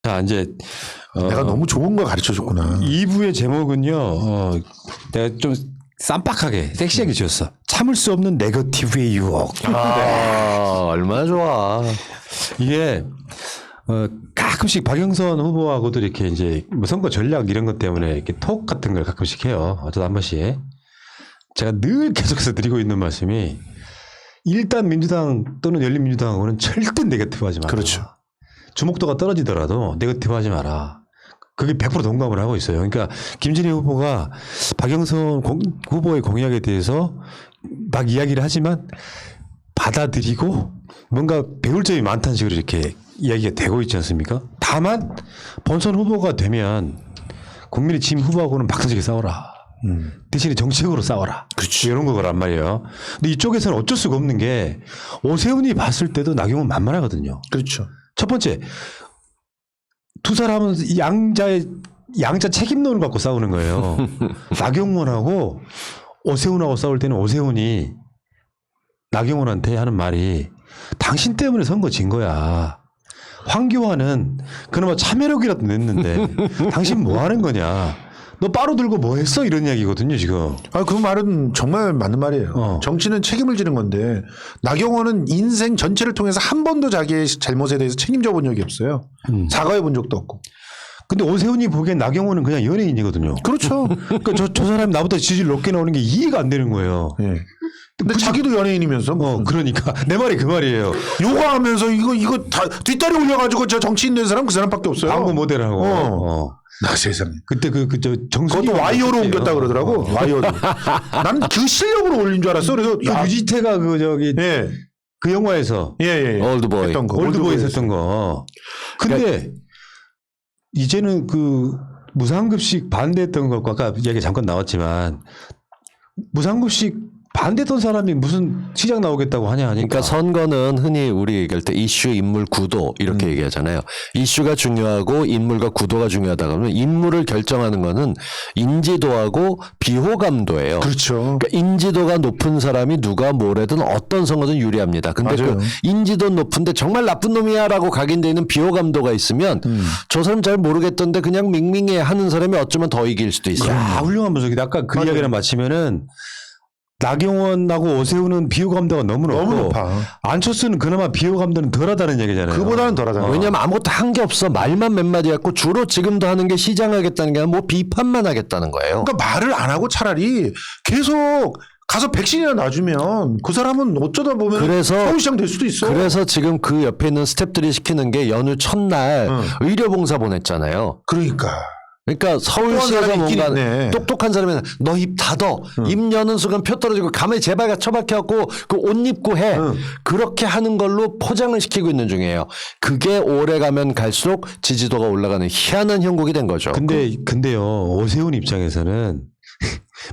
자, 이제 내가 너무 좋은 걸 가르쳐 줬구나. 2부의 제목은요. 내가 좀 쌈박하게 섹시하게 지었어. 참을 수 없는 네거티브의 유혹. 얼마나 좋아. 이게 가끔씩 박영선 후보하고도 이렇게 이제 뭐 선거 전략 이런 것 때문에 이렇게 톡 같은 걸 가끔씩 해요. 어쩌다 한 번씩. 제가 늘 계속해서 드리고 있는 말씀이 일단 민주당 또는 열린민주당하고는 절대 네거티브 하지 마라. 그렇죠. 주목도가 떨어지더라도 네거티브 하지 마라. 그게 100% 동감을 하고 있어요. 그러니까 김진애 후보가 박영선 후보의 공약에 대해서 막 이야기를 하지만 받아들이고 뭔가 배울 점이 많다는 식으로 이렇게 이야기가 되고 있지 않습니까? 다만 본선 후보가 되면 국민의힘 후보하고는 박터지게 싸워라. 대신에 정치적으로 싸워라. 그렇지. 이런 거란 말이에요. 근데 이쪽에서는 어쩔 수가 없는 게 오세훈이 봤을 때도 나경원 만만하거든요. 그렇죠. 첫 번째, 두 사람은 양자 책임론을 갖고 싸우는 거예요. 나경원하고 오세훈하고 싸울 때는 오세훈이 나경원한테 하는 말이 당신 때문에 선거 진 거야. 황교안은 그나마 참여력이라도 냈는데 당신 뭐 하는 거냐. 너 빠루 들고 뭐 했어? 이런 이야기거든요, 지금. 그 말은 정말 맞는 말이에요. 정치는 책임을 지는 건데 나경원은 인생 전체를 통해서 한 번도 자기의 잘못에 대해서 책임져 본 적이 없어요. 사과해 본 적도 없고. 근데 오세훈이 보기엔 나경원은 그냥 연예인이거든요. 그렇죠. 그러니까 저 사람이 나보다 지지율 높게 나오는 게 이해가 안 되는 거예요. 예. 근데 자기도 연예인이면서 그러니까 내 말이 그 말이에요. 요가하면서 이거 다 뒷다리 올려가지고 저 정치인 된 사람 그 사람밖에 없어요. 광고 모델하고. 나 세상에. 그때 저 정순이 그것도 와이어로 옮겼다 그러더라고. 와이어로. 나는 그 실력으로 올린 줄 알았어. 그래서 유지태가 예. 그 영화에서 올드보이. 했던 거. 올드보이에서 했던 거. 근데 이제는 그 무상급식 반대했던 것과 아까 이야기 잠깐 나왔지만 무상급식 반대했던 사람이 무슨 시장 나오겠다고 하냐 하니까. 그러니까 선거는 흔히 우리 얘기할 때 이슈, 인물, 구도 이렇게 얘기하잖아요. 이슈가 중요하고 인물과 구도가 중요하다 그러면 인물을 결정하는 거는 인지도하고 비호감도예요. 그렇죠. 그러니까 인지도가 높은 사람이 누가 뭐래든 어떤 선거든 유리합니다. 근데 맞아요. 그 인지도 높은데 정말 나쁜 놈이야라고 각인되어 있는 비호감도가 있으면 저 사람 잘 모르겠던데 그냥 밍밍해 하는 사람이 어쩌면 더 이길 수도 있어요. 야, 훌륭한 분석이다. 아까 그 이야기랑 마치면은 나경원하고 오세훈은 비호감도가 너무 높아. 안철수는 그나마 비호감도는 덜하다는 얘기잖아요. 그보다는 덜하잖아요. 왜냐면 아무것도 한 게 없어. 말만 몇 마디 했고 주로 지금도 하는 게 시장하겠다는 게 아니라 뭐 비판만 하겠다는 거예요. 그러니까 말을 안 하고 차라리 계속 가서 백신이나 놔주면 그 사람은 어쩌다 보면 서울시장 될 수도 있어. 그래서 지금 그 옆에 있는 스탭들이 시키는 게 연휴 첫날 의료봉사 보냈잖아요. 그러니까 서울시에서 뭔가 똑똑한 사람이 너 입 닫어. 입 여는 순간 표 떨어지고 가만히 제발 처박혀갖고 그 옷 입고 해. 그렇게 하는 걸로 포장을 시키고 있는 중이에요. 그게 오래 가면 갈수록 지지도가 올라가는 희한한 형국이 된 거죠. 근데요. 오세훈 입장에서는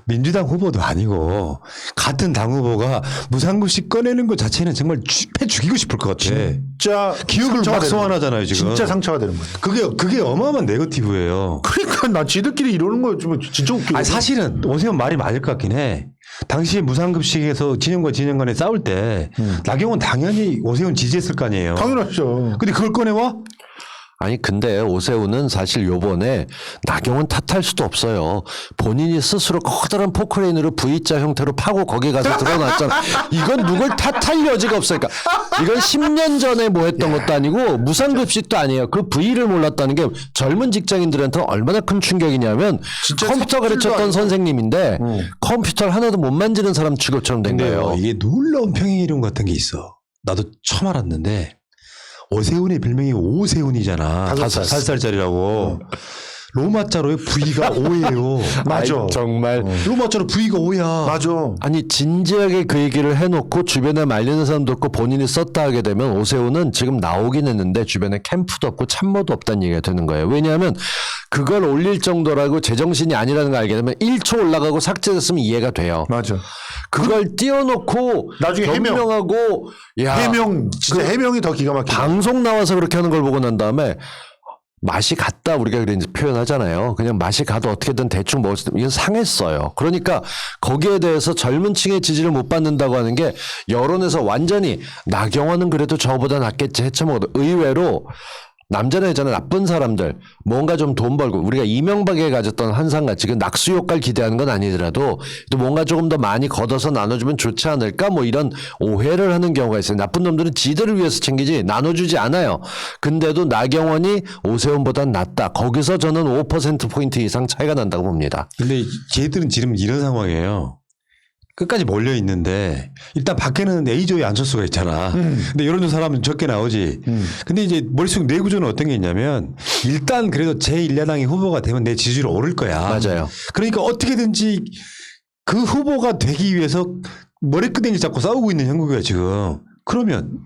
민주당 후보도 아니고 같은 당 후보가 무상급식 꺼내는 것 자체는 정말 패 죽이고 싶을 것 같아. 진짜 기억을 막 소환하잖아요 지금. 진짜 상처가 되는 거예요. 그게 어마어마한 네거티브예요. 그러니까 나 지들끼리 이러는 거 좀 진짜 웃겨. 아니 사실은 오세훈 말이 맞을 것 같긴 해. 당시에 무상급식에서 진영과 진영 간에 싸울 때 나경원 당연히 오세훈 지지했을 거 아니에요. 당연하죠. 근데 그걸 꺼내와? 아니 근데 오세훈은 사실 요번에 나경원 탓할 수도 없어요. 본인이 스스로 커다란 포크레인으로 V자 형태로 파고 거기 가서 드러났잖아. 이건 누굴 탓할 여지가 없으니까. 이건 10년 전에 뭐 했던 것도 아니고 무상급식도 아니에요. 그 V를 몰랐다는 게 젊은 직장인들한테 얼마나 큰 충격이냐면 컴퓨터 가르쳤던 선생님인데 컴퓨터를 하나도 못 만지는 사람 취급처럼 된 거예요. 이게 놀라운 평행 이론 같은 게 있어. 나도 처음 알았는데 오세훈의 별명이 오세훈이잖아. 5살짜리라고. 로마자로의 V가 5예요. 맞아. 정말. 로마자로 V가 5야. 맞아. 아니 진지하게 그 얘기를 해놓고 주변에 말리는 사람도 없고 본인이 썼다 하게 되면 오세훈은 지금 나오긴 했는데 주변에 캠프도 없고 참모도 없다는 얘기가 되는 거예요. 왜냐하면 그걸 올릴 정도라고 제정신이 아니라는 걸 알게 되면 1초 올라가고 삭제됐으면 이해가 돼요. 맞아. 그걸 띄워놓고 나중에 변명하고 진짜 해명이 더 기가 막히다. 방송 나와서 그렇게 하는 걸 보고 난 다음에 맛이 갔다 우리가 그래 표현하잖아요. 그냥 맛이 가도 어떻게든 대충 먹을 수 있는 이건 상했어요. 그러니까 거기에 대해서 젊은 층의 지지를 못 받는다고 하는 게 여론에서 완전히 나경원은 그래도 저보다 낫겠지 해쳐먹어도 의외로 남자나 여자나 나쁜 사람들 뭔가 좀 돈 벌고 우리가 이명박에 가졌던 환상같이 그 낙수 효과를 기대하는 건 아니더라도 또 뭔가 조금 더 많이 걷어서 나눠주면 좋지 않을까 뭐 이런 오해를 하는 경우가 있어요. 나쁜 놈들은 지들을 위해서 챙기지 나눠주지 않아요. 근데도 나경원이 오세훈보단 낫다. 거기서 저는 5%포인트 이상 차이가 난다고 봅니다. 근데 쟤들은 지금 이런 상황이에요. 끝까지 몰려 있는데 일단 밖에는 A조의 안철수가 있잖아. 근데 여론조사 사람은 적게 나오지. 근데 이제 머릿속 내구조는 어떤 게 있냐면 일단 그래도 제1야당이 후보가 되면 내 지지율이 오를 거야. 맞아요. 그러니까 어떻게든지 그 후보가 되기 위해서 머리끄댕이 잡고 싸우고 있는 형국이야 지금. 그러면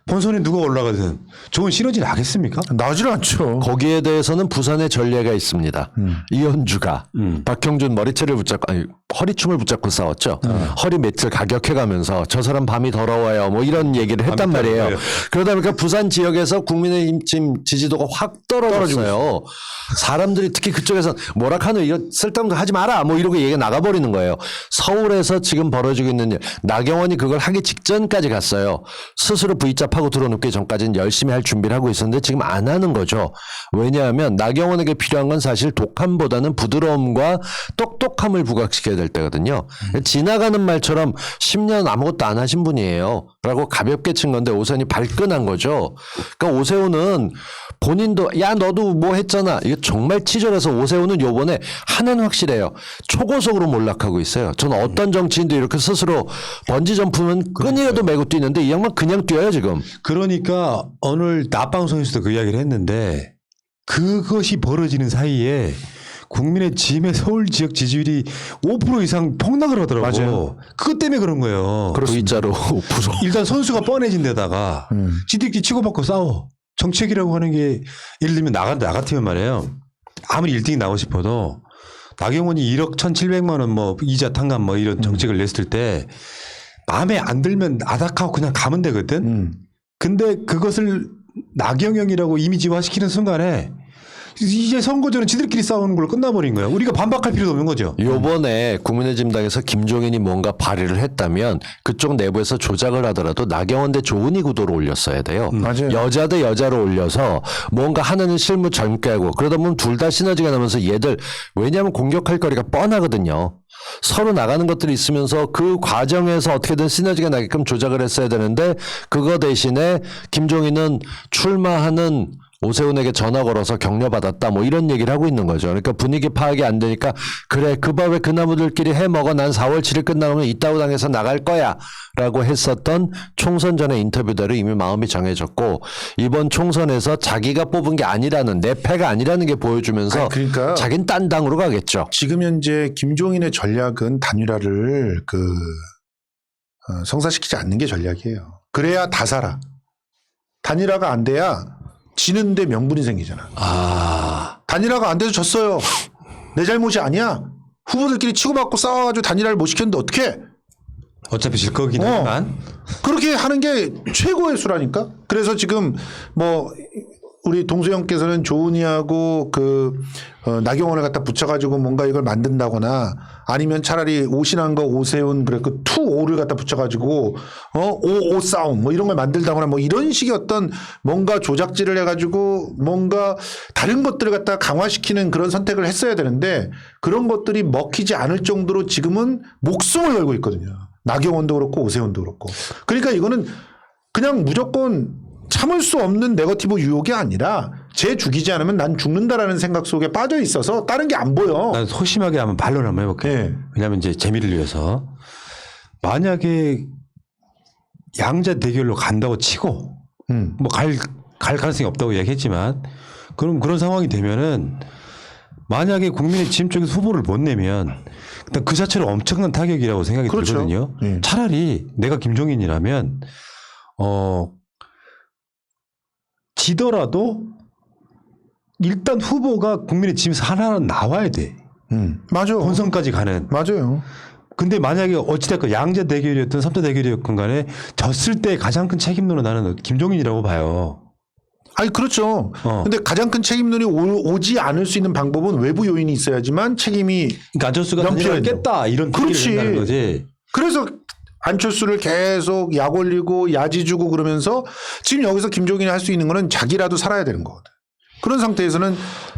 본선에 누가 올라가든 좋은 시너지 나겠습니까? 나질 않죠. 거기에 대해서는 부산의 전례가 있습니다. 이현주가 박형준 머리채를 붙잡고 아니 허리춤을 붙잡고 싸웠죠. 허리 매트를 가격해가면서 저 사람 밤이 더러워요. 뭐 이런 얘기를 했단 말이에요. 더러워요. 그러다 보니까 부산 지역에서 국민의힘 지지도가 확 떨어졌어요. 사람들이 특히 그쪽에서 뭐라카노 이거 쓸데없는 거 하지 마라 뭐 이러고 얘기가 나가버리는 거예요. 서울에서 지금 벌어지고 있는 일 나경원이 그걸 하기 직전까지 갔어요. 스스로 V자 파고 들어눕기 전까지는 열심히 할 준비를 하고 있었는데 지금 안 하는 거죠. 왜냐하면 나경원에게 필요한 건 사실 독함보다는 부드러움과 똑똑함을 부각시켜야 될 때거든요. 지나가는 말처럼 10년 아무것도 안 하신 분이에요. 라고 가볍게 친 건데 오세훈이 발끈한 거죠. 그러니까 오세훈은 본인도 야 너도 뭐 했잖아. 이거 정말 치졸해서 오세훈은 요번에 하나는 확실해요. 초고속으로 몰락하고 있어요. 저는 어떤 정치인도 이렇게 스스로 번지점프는 끈이라도 메고 뛰는데 이 양반 그냥 뛰어요 지금. 그러니까 오늘 낮방송에서도 그 이야기를 했는데 그것이 벌어지는 사이에 국민의 짐의 서울 지역 지지율이 5% 이상 폭락을 하더라고. 맞아요. 그것 때문에 그런 거예요. V자로 5%. 일단 선수가 뻔해진 데다가 지들끼리 치고받고 싸워. 정책이라고 하는 게 예를 들면 나 같으면 말이에요. 아무리 1등이 나고 싶어도 나경원이 1억 1,700만 원 뭐 이자 탕감 뭐 이런 정책을 냈을 때 마음에 안 들면 아닥하고 그냥 가면 되거든. 근데 그것을 나경영이라고 이미지화시키는 순간에 이제 선거전은 지들끼리 싸우는 걸로 끝나버린 거야. 우리가 반박할 필요도 없는 거죠. 요번에 국민의힘당에서 김종인이 뭔가 발의를 했다면 그쪽 내부에서 조작을 하더라도 나경원 대 조은희 구도로 올렸어야 돼요. 맞아요. 여자 대 여자로 올려서 뭔가 하나는 실무 젊게 하고 그러다 보면 둘 다 시너지가 나면서 얘들 왜냐하면 공격할 거리가 뻔하거든요. 서로 나가는 것들이 있으면서 그 과정에서 어떻게든 시너지가 나게끔 조작을 했어야 되는데 그거 대신에 김종인은 출마하는 오세훈에게 전화 걸어서 격려받았다 뭐 이런 얘기를 하고 있는 거죠. 그러니까 분위기 파악이 안 되니까 그래 그 밥에 그 나무들끼리 해먹어 난 4월 7일 끝나면 이따구 당에서 나갈 거야 라고 했었던 총선 전의 인터뷰대로 이미 마음이 정해졌고 이번 총선에서 자기가 뽑은 게 아니라는 내 패가 아니라는 게 보여주면서 아니, 그러니까 자기는 딴 당으로 가겠죠. 지금 현재 김종인의 전략은 단일화를 성사시키지 않는 게 전략이에요. 그래야 다 살아. 단일화가 안 돼야 지는데 명분이 생기잖아. 단일화가 안 돼서 졌어요. 내 잘못이 아니야. 후보들끼리 치고받고 싸워가지고 단일화를 못 시켰는데 어떡해. 어차피 질 거긴 하지만 그렇게 하는 게 최고의 수라니까. 그래서 지금 뭐 우리 동수형께서는 조은희하고 나경원을 갖다 붙여가지고 뭔가 이걸 만든다거나 아니면 차라리 오신한 거 오세훈 그래 그 투오를 갖다 붙여가지고 오오 싸움 뭐 이런 걸 만들다거나 뭐 이런 식의 어떤 뭔가 조작질을 해가지고 뭔가 다른 것들을 갖다 강화시키는 그런 선택을 했어야 되는데 그런 것들이 먹히지 않을 정도로 지금은 목숨을 걸고 있거든요. 나경원도 그렇고 오세훈도 그렇고. 그러니까 이거는 그냥 무조건 참을 수 없는 네거티브 유혹이 아니라 쟤 죽이지 않으면 난 죽는다라는 생각 속에 빠져 있어서 다른 게 안 보여. 난 소심하게 한번 반론 한번 해볼게. 네. 왜냐하면 이제 재미를 위해서 만약에 양자 대결로 간다고 치고 뭐 갈 가능성이 없다고 얘기했지만 그럼 그런 상황이 되면은 만약에 국민의힘 쪽에서 후보를 못 내면 일단 그 자체로 엄청난 타격이라고 생각이 그렇죠. 들거든요. 네. 차라리 내가 김종인이라면 지더라도 일단 후보가 국민의힘에서 하나는 나와야 돼. 맞아. 본선까지 가는. 맞아요. 근데 만약에 어찌됐건 양자 대결이었든 3자 대결이었건 간에 졌을 때 가장 큰 책임론은 나는 김종인이라고 봐요. 아니 그렇죠. 근데 가장 큰 책임론이 오지 않을 수 있는 방법은 외부 요인이 있어야지만 책임이 그러니까 안철수가 연필을 단일화를 깼다 이런 그렇지. 얘기를 한다는 거지. 그래서 안철수를 계속 약 올리고 야지 주고 그러면서 지금 여기서 김종인이 할 수 있는 거는 자기라도 살아야 되는 거거든. 그런 상태에서는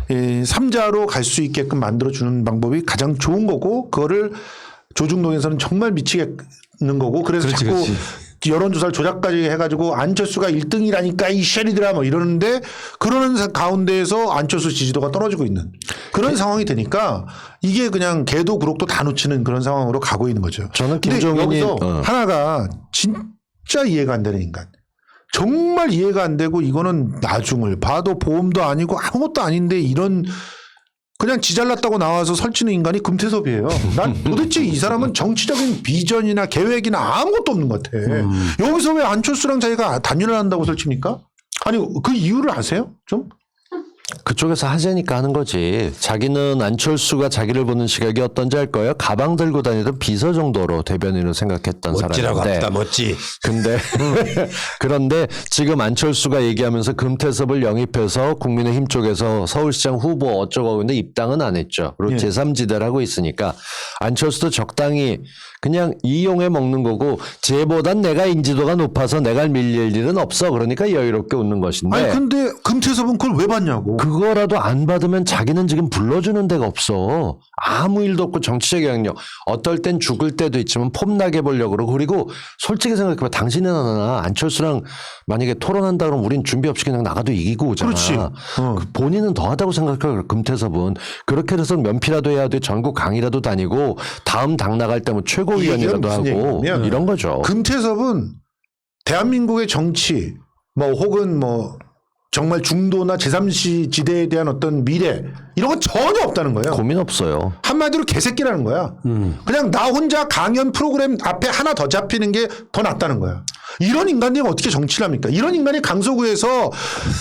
3자로 갈 수 있게끔 만들어주는 방법이 가장 좋은 거고 그거를 조중동에서는 정말 미치겠는 거고 그래서 그렇지, 자꾸 그렇지. 여론조사를 조작까지 해가지고 안철수가 1등이라니까 이 쉐리들아 뭐 이러는데 그러는 가운데에서 안철수 지지도가 떨어지고 있는 그런 상황이 되니까 이게 그냥 개도 구록도 다 놓치는 그런 상황으로 가고 있는 거죠. 저는 근데 김종인이 여기서 하나가 진짜 이해가 안 되는 인간. 정말 이해가 안 되고 이거는 나중을 봐도 보험도 아니고 아무것도 아닌데 이런 그냥 지잘났다고 나와서 설치는 인간이 금태섭이에요. 난 도대체 이 사람은 정치적인 비전이나 계획이나 아무것도 없는 것 같아. 여기서 왜 안철수랑 자기가 단일을 한다고 설칩니까? 아니 그 이유를 아세요? 좀? 그쪽에서 하자니까 하는 거지. 자기는 안철수가 자기를 보는 시각이 어떤지 알 거예요. 가방 들고 다니던 비서 정도로 대변인을 생각했던 멋지라고 사람인데. 합니다. 멋지. 근데 그런데 지금 안철수가 얘기하면서 금태섭을 영입해서 국민의힘 쪽에서 서울시장 후보 어쩌고 근데 입당은 안 했죠. 그리고 예. 제3지대를 하고 있으니까 안철수도 적당히 그냥 이용해 먹는 거고 쟤보단 내가 인지도가 높아서 내가 밀릴 일은 없어. 그러니까 여유롭게 웃는 것인데. 아니 근데 금태섭은 그걸 왜 받냐고. 그거라도 안 받으면 자기는 지금 불러주는 데가 없어. 아무 일도 없고 정치적 영향력. 어떨 땐 죽을 때도 있지만 폼나게 보려고 그러고. 그리고 솔직히 생각해봐. 당신은 하나 안철수랑 만약에 토론한다 그러면 우린 준비 없이 그냥 나가도 이기고 오잖아. 그렇지. 그 본인은 더하다고 생각해요. 금태섭은. 그렇게 해서 면피라도 해야 돼. 전국 강의라도 다니고 다음 당 나갈 때 뭐 최고위원이라도 무슨 하고 얘기냐면 이런 거죠. 금태섭은 대한민국의 정치 뭐 혹은 뭐 정말 중도나 제3지대에 대한 어떤 미래 이런 건 전혀 없다는 거예요. 고민 없어요. 한마디로 개새끼라는 거야. 그냥 나 혼자 강연 프로그램 앞에 하나 더 잡히는 게 더 낫다는 거야. 이런 인간이 어떻게 정치를 합니까? 이런 인간이 강서구에서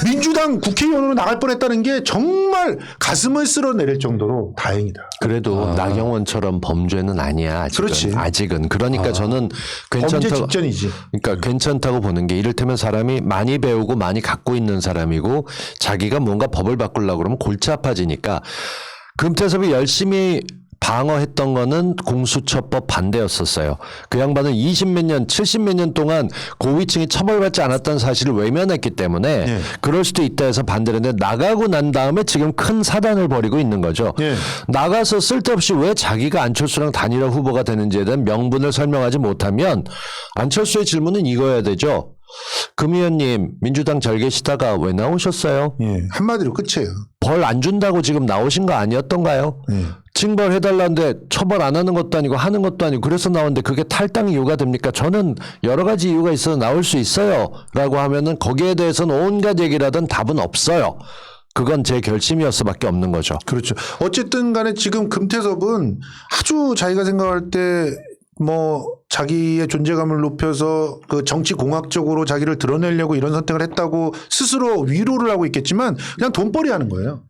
민주당 국회의원으로 나갈 뻔했다는 게 정말 가슴을 쓸어내릴 정도로 다행이다. 그래도 나경원처럼 범죄는 아니야. 아직은. 그렇지. 아직은. 그러니까 저는 범죄 괜찮다고. 직전이지. 그러니까 괜찮다고 보는 게 이를테면 사람이 많이 배우고 많이 갖고 있는 사람이고 자기가 뭔가 법을 바꾸려고 그러면 골치 아파지니까 금태섭이 열심히 방어했던 거는 공수처법 반대였었어요. 그 양반은 20몇 년, 70몇 년 동안 고위층이 처벌받지 않았다는 사실을 외면했기 때문에 예. 그럴 수도 있다 해서 반대를 했는데 나가고 난 다음에 지금 큰 사단을 벌이고 있는 거죠. 예. 나가서 쓸데없이 왜 자기가 안철수랑 단일화 후보가 되는지에 대한 명분을 설명하지 못하면 안철수의 질문은 이거여야 되죠. 금 의원님 민주당 잘 계시다가 왜 나오셨어요? 예. 한마디로 끝이에요. 벌 안 준다고 지금 나오신 거 아니었던가요? 예. 징벌해달라는데 처벌 안 하는 것도 아니고 하는 것도 아니고 그래서 나오는데 그게 탈당 이유가 됩니까? 저는 여러 가지 이유가 있어서 나올 수 있어요. 라고 하면은 거기에 대해서는 온갖 얘기를 하든 답은 없어요. 그건 제 결심이었어 밖에 없는 거죠. 그렇죠. 어쨌든 간에 지금 금태섭은 아주 자기가 생각할 때 뭐 자기의 존재감을 높여서 그 정치 공학적으로 자기를 드러내려고 이런 선택을 했다고 스스로 위로를 하고 있겠지만 그냥 돈벌이 하는 거예요.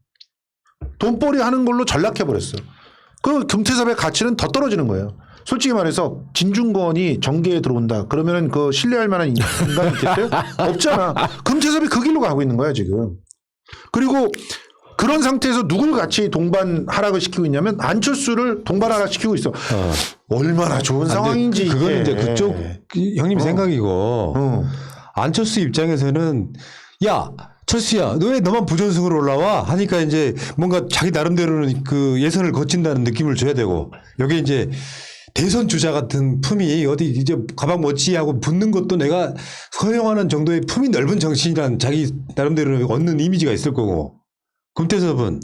돈벌이 하는 걸로 전락해버렸어. 그 금태섭의 가치는 더 떨어지는 거예요. 솔직히 말해서 진중권이 정계에 들어온다. 그러면은 그 신뢰할 만한 인간이 있겠어요? 없잖아. 금태섭이 그 길로 가고 있는 거야 지금. 그리고 그런 상태에서 누굴 같이 동반 하락을 시키고 있냐면 안철수를 동반 하락 시키고 있어. 얼마나 좋은 상황인지. 그건 이게. 이제 그쪽 형님 생각이고 어. 안철수 입장에서는 야 철수야 너 왜 너만 부전승으로 올라와 하니까 이제 뭔가 자기 나름대로는 그 예선을 거친다는 느낌을 줘야 되고 여기 이제 대선 주자 같은 품이 어디 이제 가방 멋지 하고 붙는 것도 내가 허용하는 정도의 품이 넓은 정신이란 자기 나름대로 얻는 이미지가 있을 거고 금태섭은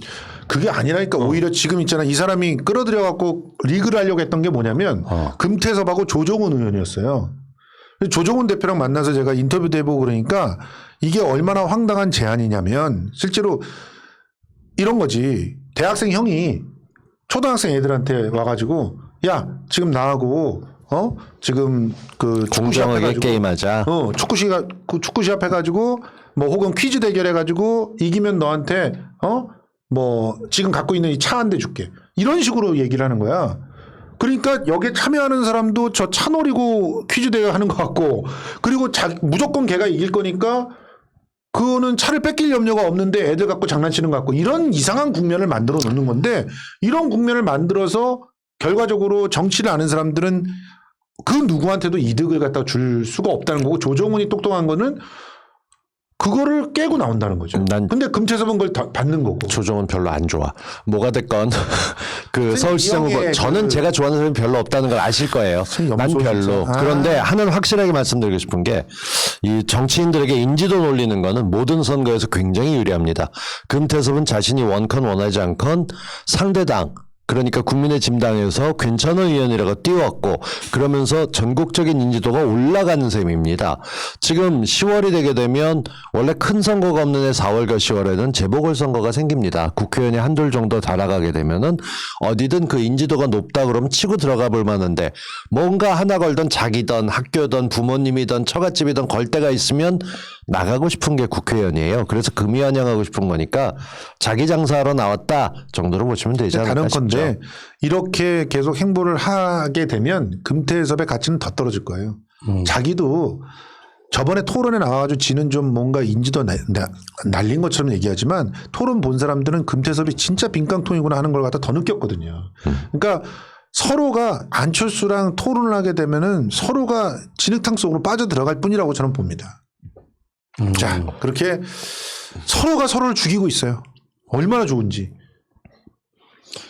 그게 아니라니까 오히려 지금 있잖아. 이 사람이 끌어들여 갖고 리그를 하려고 했던 게 뭐냐면 금태섭하고 조정훈 의원이었어요. 조정훈 대표랑 만나서 제가 인터뷰도 해보고 그러니까 이게 얼마나 황당한 제안이냐면 실제로 이런 거지. 대학생 형이 초등학생 애들한테 와가지고 야 지금 나하고 지금 그 축구 시합 공정하게 해가지고 게임하자. 축구 시합 해가지고 뭐 혹은 퀴즈 대결 해가지고 이기면 너한테 뭐 지금 갖고 있는 이 차 한 대 줄게. 이런 식으로 얘기를 하는 거야. 그러니까 여기에 참여하는 사람도 저 차 노리고 퀴즈 대결 하는 것 같고 그리고 무조건 걔가 이길 거니까 그거는 차를 뺏길 염려가 없는데 애들 갖고 장난치는 것 같고 이런 이상한 국면을 만들어 놓는 건데 이런 국면을 만들어서 결과적으로 정치를 아는 사람들은 그 누구한테도 이득을 갖다 줄 수가 없다는 거고 조정훈이 똑똑한 거는 그거를 깨고 나온다는 거죠. 근데 금태섭은 그걸 다 받는 거고. 조정은 별로 안 좋아. 뭐가 됐건 그 서울시장 후보 이영애 저는 제가 좋아하는 사람이 별로 없다는 걸 아실 거예요. 난 별로. 진짜. 그런데 하나는 확실하게 말씀드리고 싶은 게 이 정치인들에게 인지도 놀리는 거는 모든 선거에서 굉장히 유리합니다. 금태섭은 자신이 원컨 원하지 않건 상대당 그러니까 국민의 짐당에서 괜찮은 의원이라고 띄웠고 그러면서 전국적인 인지도가 올라가는 셈입니다. 지금 10월이 되게 되면 원래 큰 선거가 없는 해 4월과 10월에는 재보궐선거가 생깁니다. 국회의원이 한둘 정도 달아가게 되면은 어디든 그 인지도가 높다 그러면 치고 들어가 볼 만한데 뭔가 하나 걸던 자기든 학교든 부모님이든 처갓집이든 걸 데가 있으면 나가고 싶은 게 국회의원이에요. 그래서 금이 환영하고 싶은 거니까 자기 장사하러 나왔다 정도로 보시면 되지 않을까 다른 싶죠. 건데 이렇게 계속 행보를 하게 되면 금태섭의 가치는 더 떨어질 거예요. 자기도 저번에 토론에 나와가지고 지는 좀 뭔가 인지도 날린 것처럼 얘기하지만 토론 본 사람들은 금태섭이 진짜 빈깡통이구나 하는 걸 갖다 더 느꼈거든요. 그러니까 서로가 안철수랑 토론을 하게 되면은 서로가 진흙탕 속으로 빠져 들어갈 뿐이라고 저는 봅니다. 자, 그렇게 서로가 서로를 죽이고 있어요. 얼마나 좋은지.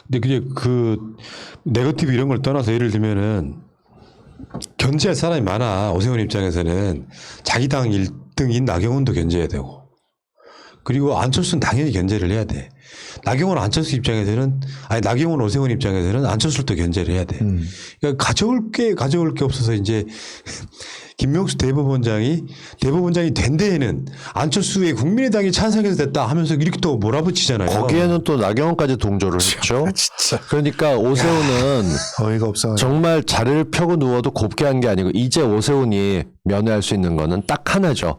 근데 그게 그 네거티브 이런 걸 떠나서 예를 들면은 견제할 사람이 많아. 오세훈 입장에서는 자기 당 1등인 나경원도 견제해야 되고 그리고 안철수는 당연히 견제를 해야 돼. 나경원 안철수 입장에서는 아니 나경원 오세훈 입장에서는 안철수를 또 견제를 해야 돼. 그러니까 가져올 게 없어서 이제 김명수 대법원장이 된 데에는 안철수의 국민의당이 찬성해서 됐다 하면서 이렇게 또 몰아붙이잖아요. 거기에는 또 나경원까지 동조를 했죠. 진짜 그러니까 오세훈은 어이가 없어. 정말 자리를 펴고 누워도 곱게 한 게 아니고 이제 오세훈이 면회할 수 있는 거는 딱 하나죠.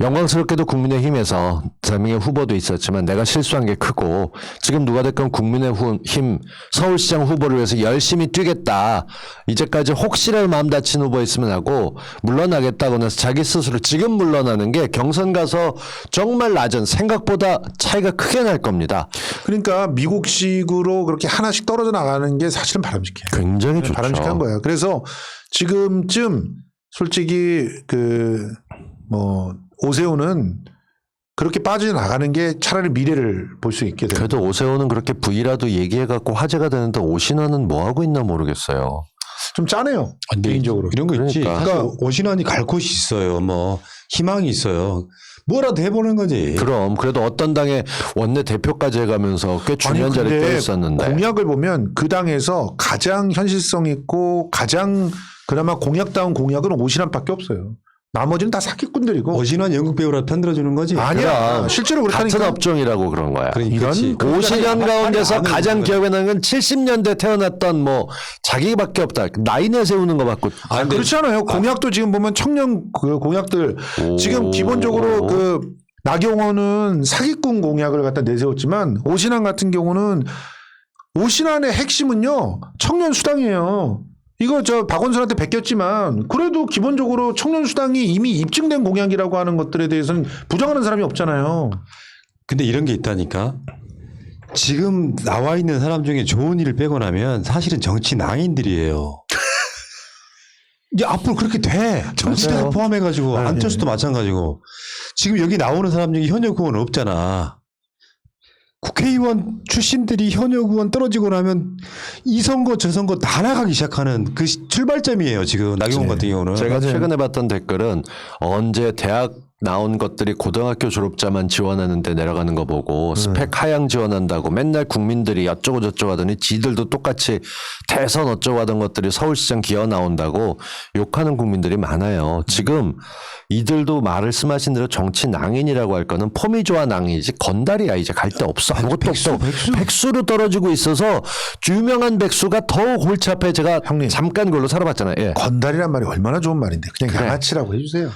영광스럽게도 국민의힘에서 대한민국의 후보도 있었지만 내가 실수한 게 크고 지금 누가 됐건 국민의힘 서울시장 후보를 위해서 열심히 뛰겠다. 이제까지 혹시라도 마음 다친 후보 있으면 하고 물러나겠다고 해서 자기 스스로 지금 물러나는 게 경선 가서 정말 낮은 생각보다 차이가 크게 날 겁니다. 그러니까 미국식으로 그렇게 하나씩 떨어져 나가는 게 사실은 바람직해요. 굉장히 좋죠. 바람직한 거예요. 그래서 지금쯤 솔직히 오세훈은 그렇게 빠져나가는 게 차라리 미래를 볼 수 있게 돼요. 그래도 오세훈은 그렇게 V라도 얘기해갖고 화제가 되는데 오신환은 뭐 하고 있나 모르겠어요. 좀 짜네요. 개인적으로. 이런 거 있지. 그러니까. 그러니까 오신환이 갈 곳이 있어요. 뭐 희망이 있어요. 뭐라도 해보는 거지. 그럼 그래도 어떤 당의 원내 대표까지 해가면서 꽤 중요한 자리에 떠 있었는데 공약을 보면 그 당에서 가장 현실성 있고 가장 그나마 공약다운 공약은 오신환밖에 없어요. 나머지는 다 사기꾼들이고. 오신환 연극 배우라 편들어주는 거지. 아니야. 그럼 실제로 그렇다니까. 같은 업종이라고 그런 거야. 그러니까 이런 50년 가운데서 아는 가장 거야. 기억에 나는 건 70년대 태어났던 뭐 자기밖에 없다. 나이 내세우는 거 받고. 그렇지 않아요. 공약도 지금 보면 청년 그 공약들 지금 기본적으로 그 나경원은 사기꾼 공약을 갖다 내세웠지만 오신환 같은 경우는 오신환의 핵심은요 청년 수당이에요. 이거 저 박원순한테 베꼈지만 그래도 기본적으로 청년 수당이 이미 입증된 공약이라고 하는 것들에 대해서는 부정하는 사람이 없잖아요. 근데 이런 게 있다니까. 지금 나와 있는 사람 중에 좋은 일을 빼고 나면 사실은 정치 낭인들이에요. 이제 앞으로 그렇게 돼. 정치를 포함해가지고 안철수도 마찬가지고. 지금 여기 나오는 사람 중에 현역 의원 없잖아. 국회의원 출신들이 현역 의원 떨어지고 나면 이 선거 저 선거 다 나가기 시작하는 그 출발점이에요. 지금 나경원 같은 경우는. 제가 최근에 봤던 댓글은 언제 대학 나온 것들이 고등학교 졸업자만 지원하는데 내려가는 거 보고 스펙 하향 지원한다고 맨날 국민들이 어쩌고 저쩌고 하더니 지들도 똑같이 대선 어쩌고 하던 것들이 서울시장 기어 나온다고 욕하는 국민들이 많아요. 지금 이들도 말씀하신 대로 정치 낭인이라고 할 거는 폼이 좋아 낭인이지 건달이야. 이제 갈 데 없어. 아무것도 없어. 백수로 떨어지고 있어서 유명한 백수가 더 골치 앞에 제가 형님. 잠깐 그걸로 살아봤잖아요. 예. 건달이란 말이 얼마나 좋은 말인데 그냥 그래. 양아치라고 해주세요.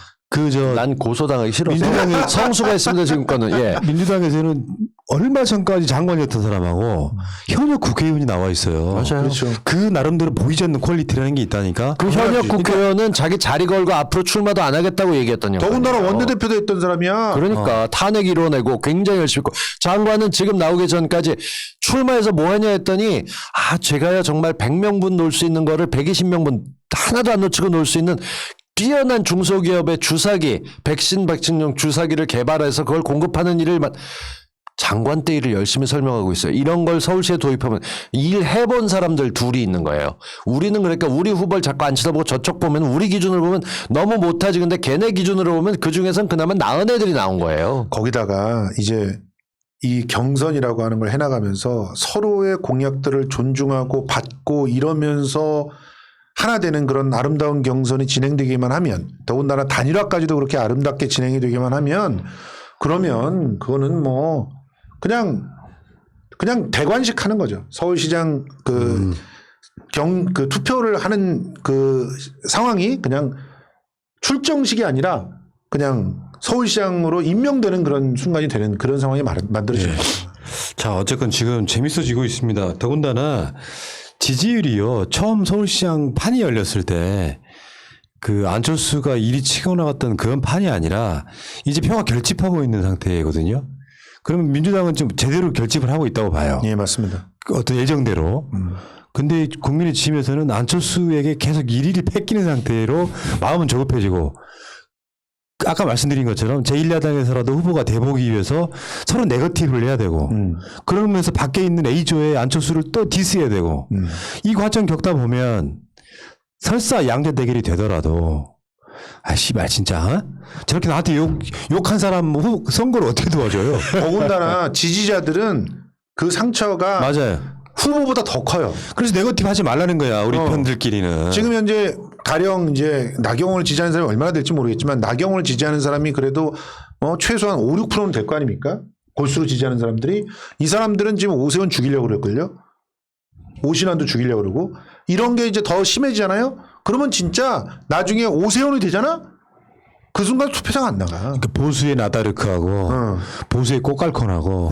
난 고소당하기 싫어. 민주당의- 성수가 있습니다 지금 거는. 예. 민주당에서는 얼마 전까지 장관이었던 사람하고 현역 국회의원이 나와 있어요. 맞아요. 그렇죠. 그 나름대로 보이지 않는 퀄리티라는 게 있다니까. 그 현역 국회의원은 자기 자리 걸고 앞으로 출마도 안 하겠다고 얘기했던 형. 더군다나 원내대표도 했던 사람이야. 그러니까 탄핵 이뤄내고 굉장히 열심히 했고 장관은 지금 나오기 전까지 출마해서 뭐 하냐 했더니 제가요 정말 100명분 놓을 수 있는 거를 120명분 하나도 안 놓치고 놓을 수 있는 뛰어난 중소기업의 주사기 백신용 주사기를 개발해서 그걸 공급하는 일을 장관 때 일을 열심히 설명하고 있어요. 이런 걸 서울시에 도입하면 일 해본 사람들 둘이 있는 거예요. 우리는 그러니까 우리 후보를 자꾸 안 쳐다보고 저쪽 보면 우리 기준으로 보면 너무 못하지. 근데 걔네 기준으로 보면 그 중에선 그나마 나은 애들이 나온 거예요. 거기다가 이제 이 경선이라고 하는 걸 해나가면서 서로의 공약들을 존중하고 받고 이러면서 하나 되는 그런 아름다운 경선이 진행되기만 하면 더군다나 단일화까지도 그렇게 아름답게 진행이 되기만 하면 그러면 그거는 뭐 그냥 대관식 하는 거죠. 서울시장 그 투표를 하는 그 상황이 그냥 출정식이 아니라 그냥 서울시장으로 임명되는 그런 순간이 되는 그런 상황이 만들어지는 거죠. 자, 어쨌건 지금 재밌어지고 있습니다. 더군다나 지지율이요. 처음 서울시장 판이 열렸을 때 그 안철수가 이리 치고 나갔던 그런 판이 아니라 이제 표가 결집하고 있는 상태거든요. 그러면 민주당은 좀 제대로 결집을 하고 있다고 봐요. 예, 맞습니다. 그 어떤 예정대로. 근데 국민의 지침에서는 안철수에게 계속 1위를 뺏기는 상태로 마음은 조급해지고 아까 말씀드린 것처럼 제1야당에서라도 후보가 돼보기 위해서 서로 네거티브를 해야 되고 그러면서 밖에 있는 A조의 안철수를 또 디스해야 되고 이 과정 겪다 보면 설사 양자 대결이 되더라도 씨발 진짜 어? 저렇게 나한테 욕한 사람 선거를 어떻게 도와줘요? 더군다나 지지자들은 그 상처가 맞아요. 후보보다 더 커요. 그래서 네거티브 하지 말라는 거야 우리 편들끼리는. 지금 현재 가령 이제 나경원을 지지하는 사람이 얼마나 될지 모르겠지만 나경원을 지지하는 사람이 그래도 최소한 5, 6%는 될 거 아닙니까? 골수로 지지하는 사람들이 이 사람들은 지금 오세훈 죽이려고 그럴걸요. 오신환도 죽이려고 그러고 이런 게 이제 더 심해지잖아요. 그러면 진짜 나중에 오세훈이 되잖아. 그 순간 투표장 안 나가. 그 보수의 나다르크하고 보수의 꽃갈콘하고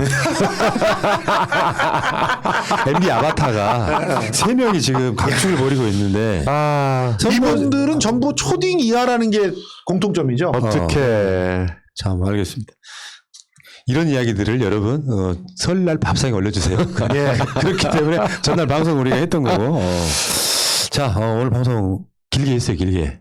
MB 아바타가 세 명이 지금 각축을 벌이고 있는데 이분들은 전부 초딩 이하라는 게 공통점이죠. 어떻게 참 알겠습니다. 이런 이야기들을 여러분 설날 밥상에 올려주세요. 예. 그렇기 때문에 전날 방송 우리가 했던 거고. 자 오늘 방송 길게 했어요. 길게.